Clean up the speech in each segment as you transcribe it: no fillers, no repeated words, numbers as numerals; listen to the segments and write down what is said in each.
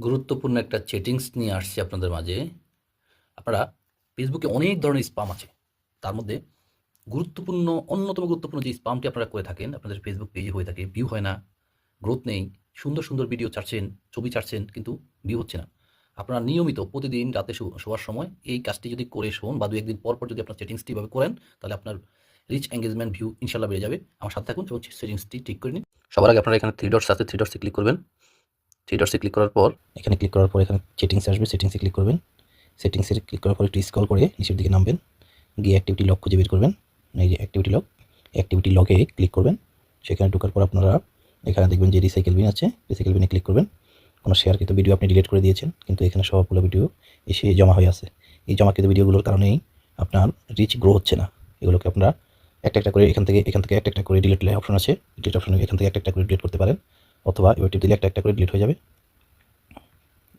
গুরুত্বপূর্ণ একটা সেটিংস নিয়ে আসছি আপনাদের মাঝে। আপনারা ফেসবুকে অনেক ধরনের স্পাম আছে। তার মধ্যে অন্যতম গুরুত্বপূর্ণ যে স্পামটি আপনারা করে থাকেন, আপনাদের ফেসবুক পেজে হয়ে থাকে, ভিউ হয় না, গ্রোথ নেই। সুন্দর, সুন্দর ভিডিও ছাড়ছেন, ছবি ছাড়ছেন কিন্তু ভিউ হচ্ছে না। আপনারা নিয়মিত প্রতিদিন রাতে শোয়ার সময় এই কাজটি যদি করে শোন বা ২-১ দিন পর, পর যদি আপনার সেটিংসটি এভাবে করেন, তাহলে আপনার রিচ, এনগেজমেন্ট, ভিউ ইনশাআল্লাহ বেড়ে যাবে। আমার সাথে থাকুন এবং সেটিংসটি ঠিক করে নিন। সবার আগে আপনারা এখানে 3 ডটস আছে, 3 ডটসে ক্লিক করবেন। 3 ডটসে ক্লিক করার পর এখানে ক্লিক করার পর এখানে সেটিংস আসবে, সেটিংসে ক্লিক করবেন। সেটিংসে ক্লিক করার পর একটু স্ক্রল করে নিচের দিকে নামবেন, গিয়ে অ্যাক্টিভিটি লক খুঁজে বের করবেন। এই যে অ্যাক্টিভিটি লকে ক্লিক করবেন। সেখানে ঢোকার পর আপনারা এখানে দেখবেন যে রিসাইকেল বিন আছে, রিসাইকেল বিনে ক্লিক করবেন। কোনো শেয়ারকৃত ভিডিও আপনি ডিলিট করে দিয়েছেন, কিন্তু এখানে সবগুলো ভিডিও এসে জমা হয়ে আছে। এই জমাকৃত ভিডিওগুলোর কারণেই আপনার রিচ গ্রো হচ্ছে না। এগুলোকে আপনারা একটা করে এখান থেকে একটা করে ডিলিট অপশন আছে, ডিলিট অপশন এখান থেকে একটা করে ডিলিট করতে পারেন, অথবা এবার টিপ দিলে একটা করে ডিলিট হয়ে যাবে।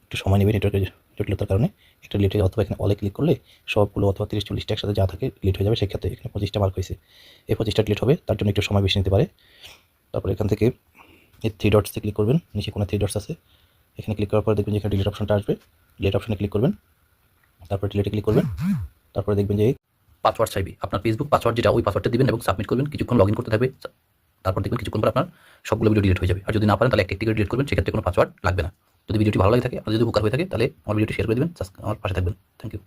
একটু সময় নেবে নেটওয়ার্কের জটিলতার কারণে একটা ডিলিট হয়ে, অথবা এখানে অলে ক্লিক করলে সবগুলো অথবা 30-40টা একসাথে যা থাকে ডিলিট হয়ে যাবে। সেক্ষেত্রে এখানে 25টা মার্ক হয়েছে, এই 25টা ডিলিট হবে, তার জন্য একটু সময় বেশি নিতে পারে। তারপর এখান থেকে এই 3 ডটসে ক্লিক করবেন, নিচে কোনো 3 ডটস আছে, এখানে ক্লিক করার পর দেখবেন যে এখানে ডিলিট অপশনটা আসবে, ডিলিট অপশনে ক্লিক করবেন, তারপর ডিলিটে ক্লিক করবেন। তারপরে দেখবেন যে পাসওয়ার্ড চাইবে। আপনার ফেসবুক পাসওয়ার্ড যেটা, ওই পাসওয়ার্ডটা দিবেন এবং সাবমিট করবেন। কিছুক্ষণ লগইন করতে থাকবে। তারপর দেখবেন কিছুক্ষণ পর আপনার সবগুলো ভিডিও ডিলিট হয়ে যাবে। আর যদি না পারেন তাহলে একটি করে ডিলিট করবেন। সেক্ষেত্রে কোনো পাসওয়ার্ড লাগবে না। যদি ভিডিওটি ভালো লাগে থাকে, আপনার যদি উপকার হয়ে থাকে, তাহলে আমার ভিডিওটি শেয়ার করে দিবেন। আমার পাশে থাকবেন। Thank you.